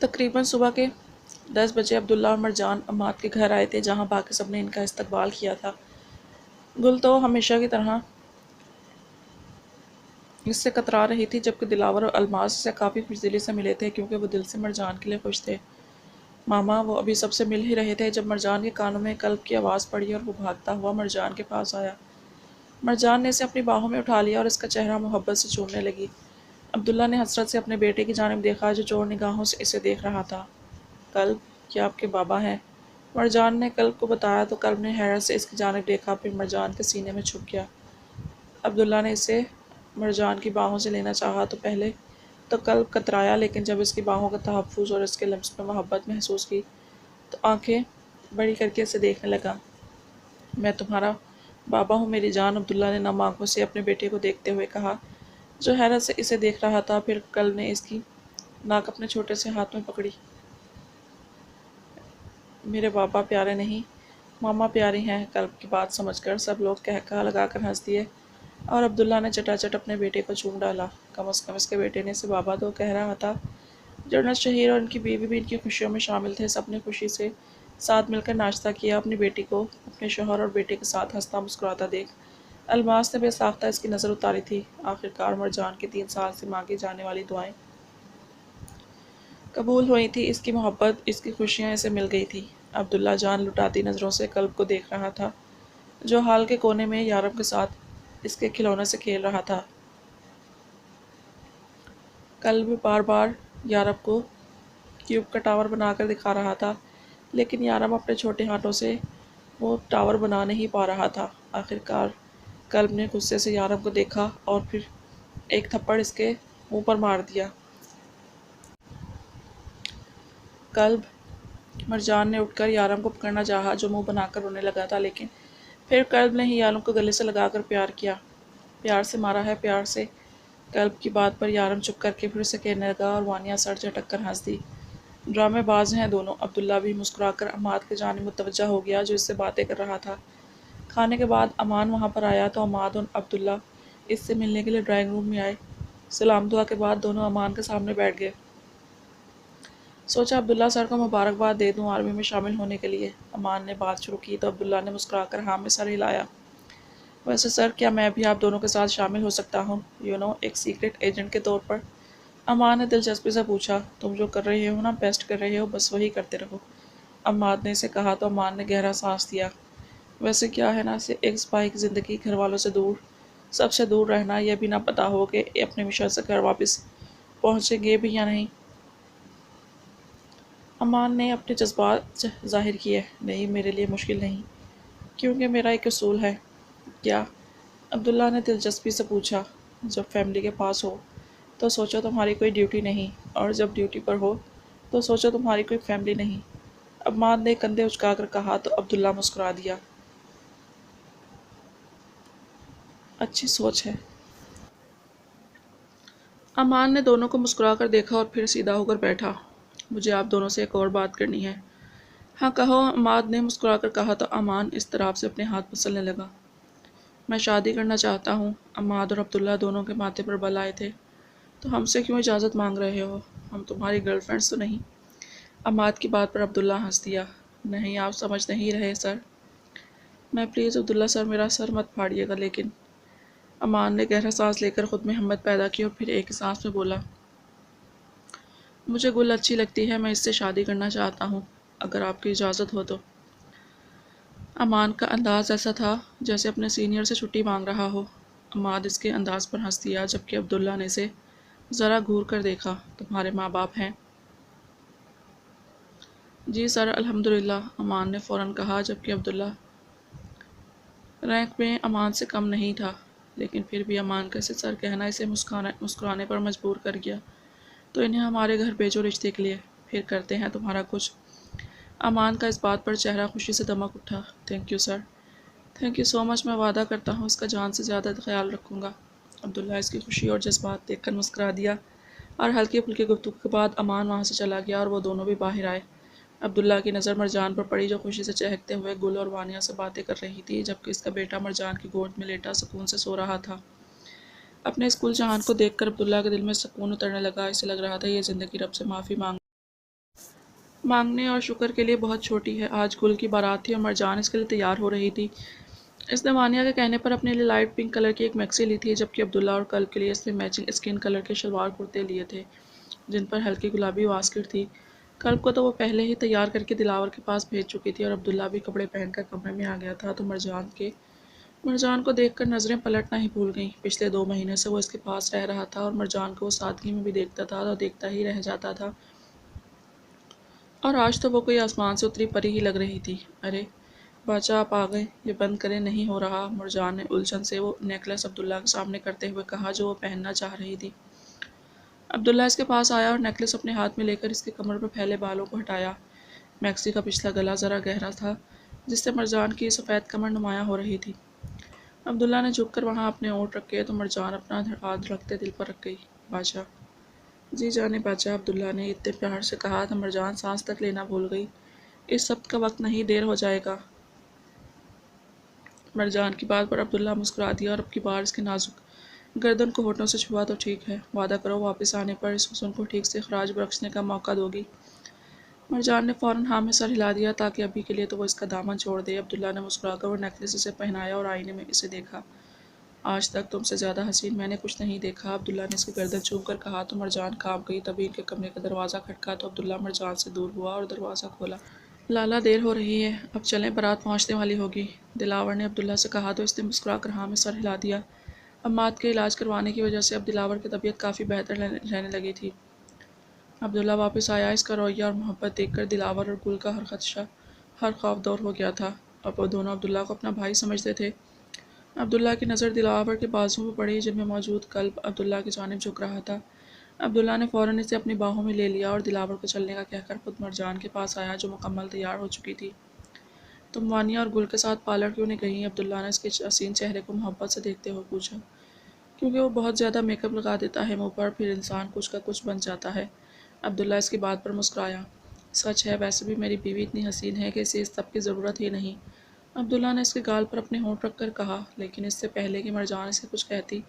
تقریباً صبح کے 10 بجے عبداللہ اور مرجان عماد کے گھر آئے تھے، جہاں باقی سب نے ان کا استقبال کیا تھا۔ گل تو ہمیشہ کی طرح اس سے کترا رہی تھی، جبکہ دلاور اور الماس سے کافی خوشدلی سے ملے تھے، کیونکہ وہ دل سے مرجان کے لیے خوش تھے۔ ماما، وہ ابھی سب سے مل ہی رہے تھے جب مرجان کے کانوں میں کلب کی آواز پڑی اور وہ بھاگتا ہوا مرجان کے پاس آیا۔ مرجان نے اسے اپنی باہوں میں اٹھا لیا اور اس کا چہرہ محبت سے چومنے لگی۔ عبداللہ نے حسرت سے اپنے بیٹے کی جانب دیکھا، جو چور نگاہوں سے اسے دیکھ رہا تھا۔ کلب، کیا آپ کے بابا ہیں؟ مرجان نے کلب کو بتایا تو کلب نے حیرت سے اس کی جانب دیکھا، پھر مرجان کے سینے میں چھپ گیا۔ عبداللہ نے اسے مرجان کی باہوں سے لینا چاہا تو پہلے تو کلب کترایا، لیکن جب اس کی باہوں کا تحفظ اور اس کے لمس میں محبت محسوس کی تو آنکھیں بڑی کر کے اسے دیکھنے لگا۔ میں تمہارا بابا ہوں میری جان، عبداللہ نے نم آنکھوں سے اپنے بیٹے کو دیکھتے ہوئے کہا، جو حیرت سے اسے دیکھ رہا تھا۔ پھر کلب نے اس کی ناک اپنے چھوٹے سے ہاتھ میں پکڑی۔ میرے بابا پیارے نہیں، ماما پیاری ہیں۔ کلب کی بات سمجھ کر سب لوگ قہقہہ لگا کر ہنس دیے اور عبداللہ نے چٹا چٹ اپنے بیٹے کو چوم ڈالا۔ کم از کم اس کے بیٹے نے اسے بابا تو کہہ رہا تھا۔ جنرل شہیر اور ان کی بیوی بھی ان کی خوشیوں میں شامل تھے۔ سب نے خوشی سے ساتھ مل کر ناشتہ کیا۔ اپنی بیٹی کو اپنے شوہر اور بیٹے کے ساتھ ہنستا مسکراتا دیکھ الماس نے بے ساختہ اس کی نظر اتاری تھی۔ آخرکار مرجان کی 3 سال سے مانگی جانے والی دعائیں قبول ہوئی تھی۔ اس کی محبت، اس کی خوشیاں اسے مل گئی تھی۔ عبداللہ جان لٹاتی نظروں سے کلب کو دیکھ رہا تھا، جو ہال کے کونے میں یارب کے ساتھ اس کے کھلونے سے کھیل رہا تھا۔ کلب بار بار یارب کو کیوب کا ٹاور بنا کر دکھا رہا تھا، لیکن یارب اپنے چھوٹے ہاتھوں سے وہ ٹاور بنا نہیں پا رہا تھا۔ آخرکار کلب نے غصے سے یارب کو دیکھا اور پھر ایک تھپڑ اس کے منہ پر مار دیا۔ کلب، مرجان نے اٹھ کر یارب کو پکڑنا چاہا، جو منہ بنا کر رونے لگا تھا، لیکن پھر کلب نے ہی یارب کو گلے سے لگا کر پیار کیا۔ پیار سے مارا ہے، پیار سے۔ کلب کی بات پر یارب چپ کر کے پھر اسے کہنے لگا اور وانیہ سر جھٹک کر ہنس دی۔ ڈرامے باز ہیں دونوں۔ عبداللہ بھی مسکرا کر عماد کی جانب متوجہ ہو گیا، جو اس سے باتیں کر رہا تھا۔ کھانے کے بعد امان وہاں پر آیا تو عماد اور عبداللہ اس سے ملنے کے لیے ڈرائنگ روم میں آئے۔ سلام دعا کے بعد دونوں امان کے سامنے بیٹھ گئے۔ سوچا عبداللہ سر کو مبارکباد دے دوں آرمی میں شامل ہونے کے لیے۔ امان نے بات شروع کی تو عبداللہ نے مسکرا کر ہاں میں سر ہلایا۔ ویسے سر، کیا میں بھی آپ دونوں کے ساتھ شامل ہو سکتا ہوں، ایک سیکرٹ ایجنٹ کے طور پر؟ امان نے دلچسپی سے پوچھا۔ تم جو کر رہے ہو نا، بیسٹ کر رہے ہو، بس وہی کرتے رہو، عماد نے اسے کہا تو امان نے گہرا سانس لیا۔ ویسے کیا ہے نا، ایک سپاہی کی زندگی، گھر والوں سے دور، سب سے دور رہنا، یہ بھی نہ پتا ہو کہ اپنے مشن سے گھر واپس پہنچیں گے بھی یا نہیں۔ امان نے اپنے جذبات ظاہر کیے۔ نہیں، میرے لیے مشکل نہیں، کیونکہ میرا ایک اصول ہے۔ کیا؟ عبداللہ نے دلچسپی سے پوچھا۔ جب فیملی کے پاس ہو تو سوچو تمہاری کوئی ڈیوٹی نہیں، اور جب ڈیوٹی پر ہو تو سوچو تمہاری کوئی فیملی نہیں، عماد نے کندھے اچکا کر کہا تو عبداللہ مسکرا دیا۔ اچھی سوچ ہے۔ امان نے دونوں کو مسکرا کر دیکھا اور پھر سیدھا ہو کر بیٹھا۔ مجھے آپ دونوں سے ایک اور بات کرنی ہے۔ ہاں کہو، عماد نے مسکرا کر کہا تو امان اضطراب سے اپنے ہاتھ مسلنے لگا۔ میں شادی کرنا چاہتا ہوں۔ عماد اور عبداللہ دونوں کے ماتھے پر بل آئے تھے۔ تو ہم سے کیوں اجازت مانگ رہے ہو؟ ہم تمہاری گرل فرینڈز تو نہیں؟ عماد کی بات پر عبداللہ ہنس دیا۔ نہیں، آپ سمجھ نہیں رہے سر۔ میں پلیز عبداللہ سر، میرا سر مت پھاڑیے گا۔ لیکن امان نے گہرا سانس لے کر خود میں ہمت پیدا کی اور پھر ایک ہی سانس میں بولا، مجھے گل اچھی لگتی ہے، میں اس سے شادی کرنا چاہتا ہوں، اگر آپ کی اجازت ہو تو۔ امان کا انداز ایسا تھا جیسے اپنے سینئر سے چھٹی مانگ رہا ہو۔ عماد اس کے انداز پر ہنس دیا، جبکہ عبداللہ نے اسے ذرا گھور کر دیکھا۔ تمہارے ماں باپ ہیں؟ جی سر، الحمدللہ، امان نے فوراً کہا، جبکہ عبداللہ رینک میں امان سے کم نہیں تھا، لیکن پھر بھی امان کا سر کہنا اسے مسکرانے پر مجبور کر گیا۔ تو انہیں ہمارے گھر بھیجو رشتے کے لیے، پھر کرتے ہیں تمہارا کچھ۔ امان کا اس بات پر چہرہ خوشی سے دمک اٹھا۔ Thank you sir, thank you so much, میں وعدہ کرتا ہوں اس کا جان سے زیادہ خیال رکھوں گا۔ عبداللہ اس کی خوشی اور جذبات دیکھ کر مسکرا دیا اور ہلکی پھلکی گفتگو کے بعد امان وہاں سے چلا گیا اور وہ دونوں بھی باہر آئے۔ عبداللہ کی نظر مرجان پر پڑی، جو خوشی سے چہکتے ہوئے گل اور وانیہ سے باتیں کر رہی تھی، جبکہ اس کا بیٹا مرجان کی گود میں لیٹا سکون سے سو رہا تھا۔ اپنے اسکول جہان کو دیکھ کر عبداللہ کے دل میں سکون اترنے لگا۔ اسے لگ رہا تھا یہ زندگی رب سے معافی مانگ مانگنے اور شکر کے لیے بہت چھوٹی ہے۔ آج گل کی بارات تھی اور مرجان اس کے لیے تیار ہو رہی تھی۔ اس نے وانیہ کے کہنے پر اپنے لیے لائٹ پنک کلر کی ایک میکسی لی تھی، جبکہ عبداللہ اور کلب کے لیے اس نے میچنگ اسکن کلر کے شلوار کرتے لیے تھے جن پر ہلکی گلابی واسکٹ تھی۔ کلب کو تو وہ پہلے ہی تیار کر کے دلاور کے پاس بھیج چکی تھی اور عبداللہ بھی کپڑے پہن کر کمرے میں آ گیا تھا تو مرجان کو دیکھ کر نظریں پلٹنا ہی بھول گئیں۔ پچھلے 2 مہینے سے وہ اس کے پاس رہ رہا تھا اور مرجان کو وہ سادگی میں بھی دیکھتا تھا تو دیکھتا ہی رہ جاتا تھا، اور آج تو وہ کوئی آسمان سے اتری پری ہی لگ رہی تھی۔ ارے باچا آپ آ گئے، یہ بند کرے نہیں ہو رہا۔ مرجان نے الجھن سے وہ نیکلس عبداللہ کے سامنے کرتے ہوئے کہا جو وہ پہننا چاہ رہی تھی۔ عبداللہ اس کے پاس آیا اور نیکلس اپنے ہاتھ میں لے کر اس کے کمر پر پھیلے بالوں کو ہٹایا۔ میکسی کا پچھلا گلا ذرا گہرا تھا جس سے مرجان کی سفید کمر نمایاں ہو رہی تھی۔ عبداللہ نے جھک کر وہاں اپنے ہونٹ رکھے تو مرجان اپنا ہاتھ دھڑکتے دل پر رکھ گئی۔ باچا جی جانے باچا، عبداللہ نے اتنے پیار سے کہا تو مرجان سانس تک لینا بھول گئی۔ اس سب کا وقت نہیں، دیر ہو جائے گا۔ مرجان کی بات پر عبداللہ مسکرا دیا اور اب کی بار اس کے نازک گردن کو ہونٹوں سے چھوا تو ٹھیک ہے، وعدہ کرو واپس آنے پر اس حسن کو ٹھیک سے خراج بخشنے کا موقع دو گی۔ مرجان نے فوراً ہاں میں سر ہلا دیا تاکہ ابھی کے لیے تو وہ اس کا دامن چھوڑ دے۔ عبداللہ نے مسکرا کر وہ نیکلس اسے پہنایا اور آئینے میں اسے دیکھا۔ آج تک تم سے زیادہ حسین میں نے کچھ نہیں دیکھا، عبداللہ نے اس کی گردن چوم کر کہا تو مرجان کانپ گئی۔ تبھی ان کے کمرے کا دروازہ کھٹکا تو عبداللہ مرجان سے دور ہوا اور دروازہ کھولا۔ لالا دیر ہو رہی ہے، اب چلیں، بارات پہنچنے والی ہوگی، دلاور نے عبداللہ سے کہا تو اس نے مسکرا کر ہاں میں سر ہلا دیا۔ عماد کے علاج کروانے کی وجہ سے اب دلاور کی طبیعت کافی بہتر رہنے لگی تھی۔ عبداللہ واپس آیا، اس کا رویہ اور محبت دیکھ کر دلاور اور گل کا ہر خدشہ، ہر خوف دور ہو گیا تھا۔ اب وہ دونوں عبداللہ کو اپنا بھائی سمجھتے تھے۔ عبداللہ کی نظر دلاور کے بازوؤں پر پڑی جن میں موجود کلب عبداللہ کی جانب جھک رہا تھا۔ عبداللہ نے فوراً اسے اپنی باہوں میں لے لیا اور دلاور کو چلنے کا کہہ کر خود مرجان کے پاس آیا جو مکمل تیار ہو چکی تھی۔ تم وانیہ اور گل کے ساتھ پارلر کیوں نہیں گئی؟ عبداللہ نے اس کے حسین چہرے کو محبت سے دیکھتے ہوئے پوچھا۔ کیونکہ وہ بہت زیادہ میک اپ لگا دیتا ہے منہ پر، پھر انسان کچھ کا کچھ بن جاتا ہے۔ عبداللہ اس کی بات پر مسکرایا۔ سچ ہے، ویسے بھی میری بیوی اتنی حسین ہے کہ اسے اس سب کی ضرورت ہی نہیں، عبداللہ نے اس کے گال پر اپنے ہونٹ رکھ کر کہا، لیکن اس سے پہلے کہ مرجان اسے کچھ کہتی،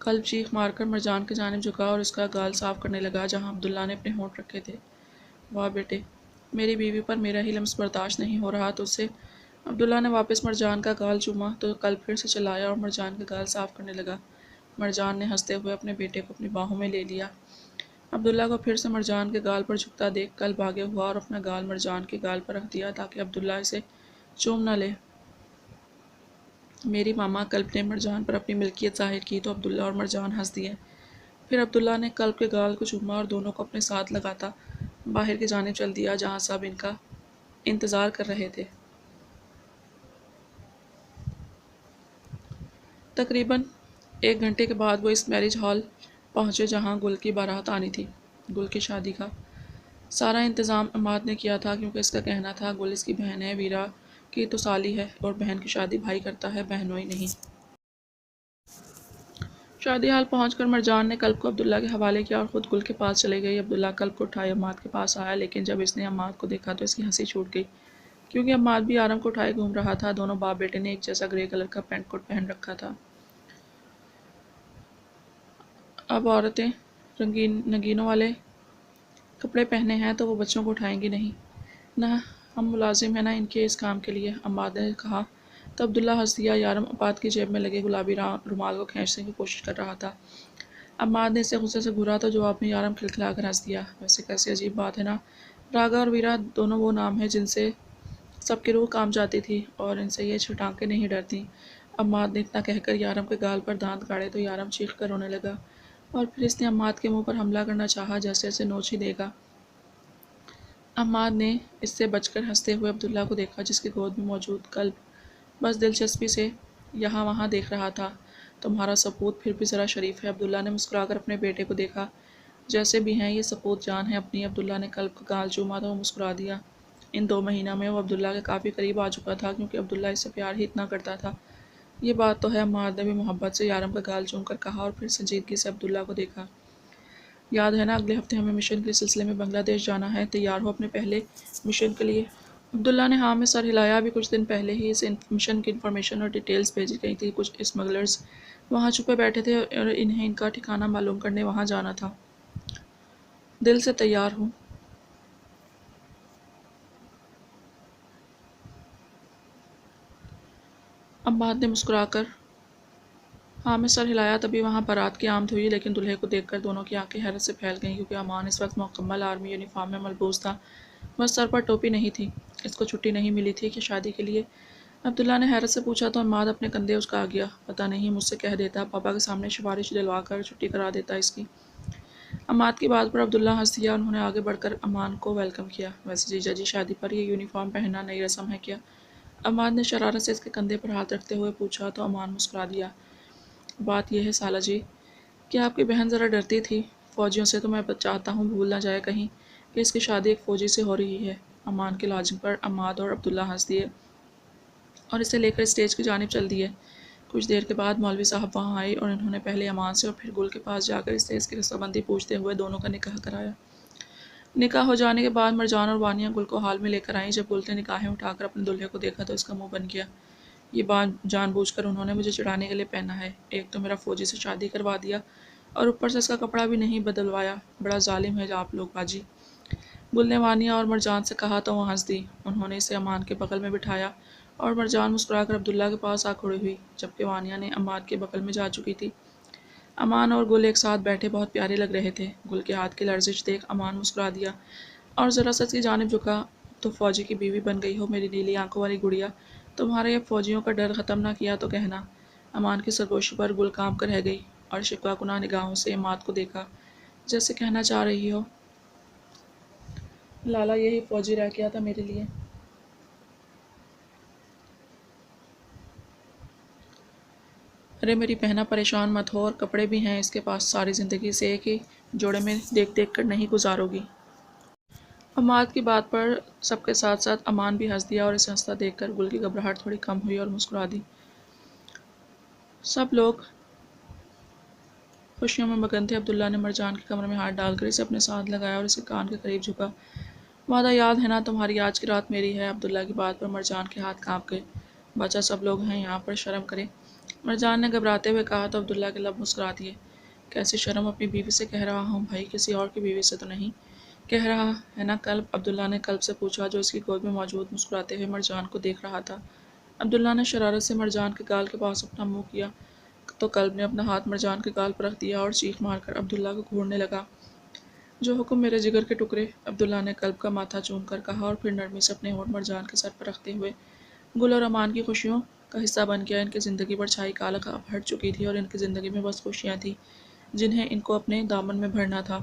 کلب چیخ مار کر مرجان کی جانب جھکا اور اس کا گال صاف کرنے لگا جہاں عبداللہ نے اپنے ہونٹ رکھے تھے۔ واہ بیٹے، میری بیوی پر میرا ہی لمس برداشت نہیں ہو رہا تجھ سے۔ عبداللہ نے واپس مرجان کا گال چوما تو کلب پھر سے چلایا اور مرجان کا گال صاف کرنے لگا۔ مرجان نے ہنستے ہوئے اپنے بیٹے کو اپنی باہوں میں لے لیا۔ عبداللہ کو پھر سے مرجان کے گال پر جھکتا دیکھ کلب آگے ہوا اور اپنا گال مرجان کے گال پر رکھ دیا تاکہ عبداللہ اسے چوم نہ لے۔ میری ماما، کلب نے مرجان پر اپنی ملکیت ظاہر کی تو عبداللہ اور مرجان ہنس دیے۔ پھر عبداللہ نے کلب کے گال کو چوما اور دونوں کو اپنے ساتھ لگاتا باہر کی جانب چل دیا جہاں سب ان کا انتظار کر رہے تھے۔ تقریباً 1 گھنٹے کے بعد وہ اس میرج ہال پہنچے جہاں گل کی بارات آنی تھی۔ گل کی شادی کا سارا انتظام عماد نے کیا تھا کیونکہ اس کا کہنا تھا گل اس کی بہن ہے، ویرا کی تو سالی ہے اور بہن کی شادی بھائی کرتا ہے، بہنوئی نہیں۔ شادی ہال پہنچ کر مرجان نے کلب کو عبداللہ کے حوالے کیا اور خود گل کے پاس چلے گئی۔ عبداللہ کلب کو اٹھائے عماد کے پاس آیا لیکن جب اس نے عماد کو دیکھا تو اس کی ہنسی چھوٹ گئی کیونکہ عماد بھی آرم کو اٹھائے گھوم رہا تھا۔ دونوں باپ بیٹے نے ایک جیسا گرے کلر کا پینٹ کوٹ پہن رکھا تھا۔ اب عورتیں نگینوں والے کپڑے پہنے ہیں تو وہ بچوں کو اٹھائیں گی نہیں نہ، ہم ملازم ہیں نہ ان کے اس کام کے لیے، عماد نے کہا تو عبداللہ ہنس دیا۔ یارم عماد کی جیب میں لگے گلابی رومال کو کھینچنے کی کوشش کر رہا تھا۔ عماد نے اسے غصے سے گھورا تو جواب میں یارم کھلکھلا کر ہنس دیا۔ ویسے کیسی عجیب بات ہے نا، راگا اور ویرا دونوں وہ نام ہیں جن سے سب کی روح کام جاتی تھی اور ان سے یہ چھٹانکیں نہیں ڈرتیں۔ عماد نے اتنا کہہ کر یارم کے گال پر دانت گاڑے تو یارم چیخ کر رونے لگا اور پھر اس نے عماد کے منہ پر حملہ کرنا چاہا جیسے اسے نوچ ہی دے گا۔ عماد نے اس سے بچ کر ہنستے ہوئے عبداللہ کو دیکھا جس کی گود میں موجود کلب بس دلچسپی سے یہاں وہاں دیکھ رہا تھا۔ تمہارا سپوت پھر بھی ذرا شریف ہے، عبداللہ نے مسکرا کر اپنے بیٹے کو دیکھا۔ جیسے بھی ہیں یہ سپوت جان ہے اپنی۔ عبداللہ نے کلب کا گال چوما تو وہ مسکرا دیا۔ ان 2 مہینوں میں وہ عبداللہ کے کافی قریب آ چکا تھا کیونکہ عبداللہ اس سے پیار ہی اتنا کرتا تھا۔ یہ بات تو ہے، عماد نے بھی محبت سے یارم کا گال چوم کر کہا اور پھر سنجیدگی سے عبداللہ کو دیکھا۔ یاد ہے نا اگلے ہفتے ہمیں مشن کے سلسلے میں بنگلہ دیش جانا ہے، تیار ہو اپنے پہلے مشن کے لیے؟ عبداللہ نے ہاں میں سر ہلایا۔ ابھی کچھ دن پہلے ہی اس مشن کی انفارمیشن اور ڈیٹیلز بھیجی گئی تھی۔ کچھ اسمگلرز وہاں چھپے بیٹھے تھے اور انہیں ان کا ٹھکانہ معلوم کرنے وہاں جانا تھا۔ دل سے تیار ہوں۔ عماد نے مسکرا کر ہاں میں سر ہلایا، تبھی وہاں بارات کی آمد ہوئی، لیکن دولہے کو دیکھ کر دونوں کی آنکھیں حیرت سے پھیل گئیں، کیونکہ امان اس وقت مکمل آرمی یونیفارم میں ملبوس تھا، بس سر پر ٹوپی نہیں تھی۔ اس کو چھٹی نہیں ملی تھی کہ شادی کے لیے؟ عبداللہ نے حیرت سے پوچھا تو عماد اپنے کندھے اچکا گیا۔ پتہ نہیں، مجھ سے کہہ دیتا، پاپا کے سامنے سفارش دلوا کر چھٹی کرا دیتا اس کی۔ عماد کی بات پر عبداللہ ہنس دیا۔ انہوں نے آگے بڑھ کر امان کو ویلکم کیا۔ ویسے جیجا جی، شادی پر یہ یونیفارم پہننا نئی رسم ہے کیا؟ عماد نے شرارت سے اس کے کندھے پر ہاتھ رکھتے ہوئے پوچھا تو امان مسکرا دیا۔ بات یہ ہے سالہ جی کہ آپ کی بہن ذرا ڈرتی تھی فوجیوں سے، تو میں چاہتا ہوں بھول نہ جائے کہیں کہ اس کی شادی ایک فوجی سے ہو رہی ہے۔ امان کے لازم پر عماد اور عبداللہ ہنس دیے اور اسے لے کر اسٹیج کی جانب چل دیے۔ کچھ دیر کے بعد مولوی صاحب وہاں آئے اور انہوں نے پہلے امان سے اور پھر گل کے پاس جا کر اسٹیج کی رضامندی پوچھتے ہوئے دونوں کا نکاح کرایا۔ نکاح ہو جانے کے بعد مرجان اور وانیہ گل کو ہال میں لے کر آئیں۔ جب گل نے نگاہیں اٹھا کر اپنے دلہے کو دیکھا تو اس کا منہ بن گیا۔ یہ بات جان بوجھ کر انہوں نے مجھے چڑھانے کے لیے پہنا ہے، ایک تو میرا فوجی سے شادی کروا دیا اور اوپر سے اس کا کپڑا بھی نہیں بدلوایا، بڑا ظالم ہے آپ لوگ باجی۔ گل نے وانیہ اور مرجان سے کہا تو وہ ہنس دی۔ انہوں نے اسے امان کے بغل میں بٹھایا اور مرجان مسکرا کر عبداللہ کے پاس آ کھڑی ہوئی، جبکہ وانیہ نے عماد کے بغل میں جا چکی تھی۔ امان اور گل ایک ساتھ بیٹھے بہت پیارے لگ رہے تھے۔ گل کے ہاتھ کی لرزش دیکھ امان مسکرا دیا اور ذرا سا اس کی جانب جھکا۔ تو فوجی کی بیوی بن گئی ہو میری نیلی آنکھوں والی گڑیا، تمہارا یہ فوجیوں کا ڈر ختم نہ کیا تو کہنا۔ امان کی سرگوشی پر گل کانپ کر رہ گئی اور شکوہ کناں نگاہوں سے عماد کو دیکھا، جیسے کہنا چاہ رہی ہو لالا یہی فوجی رہ گیا تھا میرے لیے۔ ارے میری بہنا پریشان مت ہو، اور کپڑے بھی ہیں اس کے پاس، ساری زندگی اسے ایک ہی جوڑے میں دیکھ دیکھ کر نہیں گزارو گی۔ عماد کی بات پر سب کے ساتھ ساتھ امان بھی ہنس دیا اور اسے ہنستا دیکھ کر گل کی گھبراہٹ تھوڑی کم ہوئی اور مسکرا دی۔ سب لوگ خوشیوں میں مگن تھے۔ عبداللہ نے مرجان کے کمر میں ہاتھ ڈال کر اسے اپنے ساتھ لگایا اور اسے کان کے قریب جھکا۔ وعدہ یاد ہے نا تمہاری، آج کی رات میری ہے۔ عبداللہ کی بات پر مرجان کے ہاتھ کانپ گئے۔ بچہ سب لوگ ہیں یہاں پر، شرم کرے، مرجان نے گھبراتے ہوئے کہا تو عبداللہ کے لب مسکرا دیے۔ کیسی شرم، اپنی بیوی سے کہہ رہا ہوں بھائی، کسی اور کی بیوی سے تو نہیں کہہ رہا ہے نا کلب؟ عبداللہ نے کلب سے پوچھا جو اس کی گود میں موجود مسکراتے ہوئے مرجان کو دیکھ رہا تھا۔ عبداللہ نے شرارت سے مرجان کے گال کے پاس اپنا منہ کیا تو کلب نے اپنا ہاتھ مرجان کے گال پر رکھ دیا اور چیخ مار کر عبداللہ کو گھورنے لگا۔ جو حکم میرے جگر کے ٹکڑے، عبداللہ نے کلب کا ماتھا چوم کر کہا اور پھر نرمی سے اپنے ہونٹ مرجان کے سر پر رکھتے ہوئے، گل اور امان کی خوشیوں کا حصہ بن گیا۔ ان کی زندگی پر چھائی کالک اب ہٹ چکی تھی اور ان کی زندگی میں بس خوشیاں تھیں جنہیں ان کو اپنے دامن میں بھرنا تھا۔